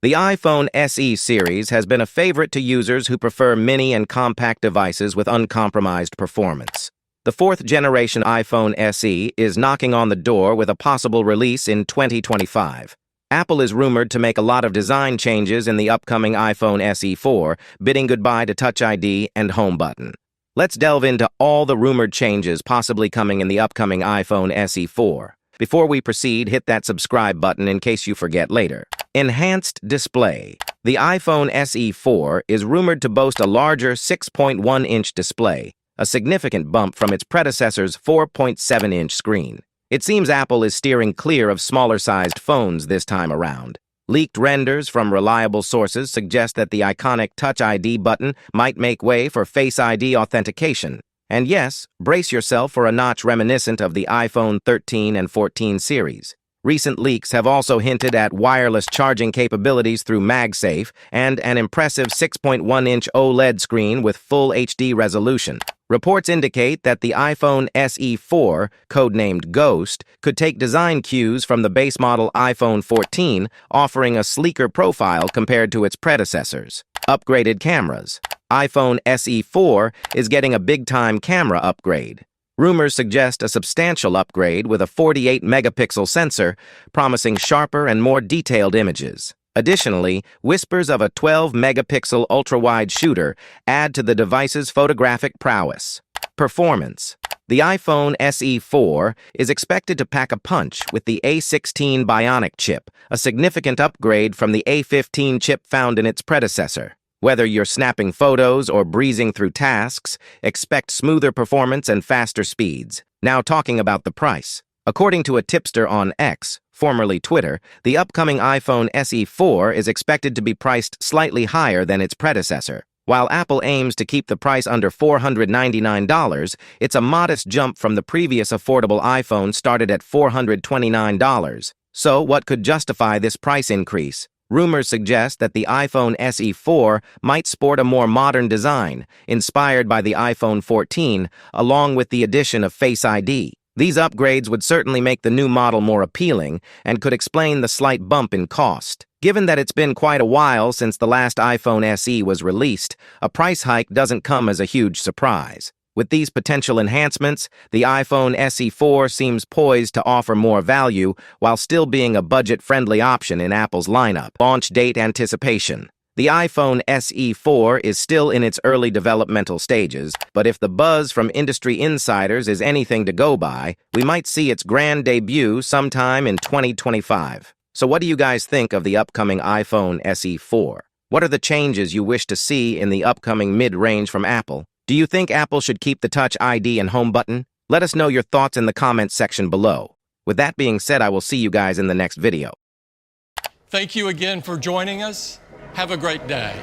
The iPhone SE series has been a favorite to users who prefer mini and compact devices with uncompromised performance. The fourth-generation iPhone SE is knocking on the door with a possible release in 2025. Apple is rumored to make a lot of design changes in the upcoming iPhone SE 4, bidding goodbye to Touch ID and Home button. Let's delve into all the rumored changes possibly coming in the upcoming iPhone SE 4. Before we proceed, hit that subscribe button in case you forget later. Enhanced display. The iPhone SE 4 is rumored to boast a larger 6.1-inch display, a significant bump from its predecessor's 4.7-inch screen. It seems Apple is steering clear of smaller-sized phones this time around. Leaked renders from reliable sources suggest that the iconic Touch ID button might make way for Face ID authentication. And yes, brace yourself for a notch reminiscent of the iPhone 13 and 14 series. Recent leaks have also hinted at wireless charging capabilities through MagSafe and an impressive 6.1-inch OLED screen with full HD resolution. Reports indicate that the iPhone SE 4, codenamed Ghost, could take design cues from the base model iPhone 14, offering a sleeker profile compared to its predecessors. Upgraded cameras. iPhone SE 4 is getting a big-time camera upgrade. Rumors suggest a substantial upgrade with a 48-megapixel sensor, promising sharper and more detailed images. Additionally, whispers of a 12-megapixel ultra-wide shooter add to the device's photographic prowess. Performance. The iPhone SE 4 is expected to pack a punch with the A16 Bionic chip, a significant upgrade from the A15 chip found in its predecessor. Whether you're snapping photos or breezing through tasks, expect smoother performance and faster speeds. Now talking about the price. According to a tipster on X, formerly Twitter, the upcoming iPhone SE 4 is expected to be priced slightly higher than its predecessor. While Apple aims to keep the price under $499, it's a modest jump from the previous affordable iPhone started at $429. So, what could justify this price increase? Rumors suggest that the iPhone SE 4 might sport a more modern design, inspired by the iPhone 14, along with the addition of Face ID. These upgrades would certainly make the new model more appealing and could explain the slight bump in cost. Given that it's been quite a while since the last iPhone SE was released, a price hike doesn't come as a huge surprise. With these potential enhancements, the iPhone SE 4 seems poised to offer more value while still being a budget-friendly option in Apple's lineup. Launch date anticipation. The iPhone SE 4 is still in its early developmental stages, but if the buzz from industry insiders is anything to go by, we might see its grand debut sometime in 2025. So what do you guys think of the upcoming iPhone SE 4? What are the changes you wish to see in the upcoming mid-range from Apple? Do you think Apple should keep the Touch ID and Home button? Let us know your thoughts in the comments section below. With that being said, I will see you guys in the next video. Thank you again for joining us. Have a great day.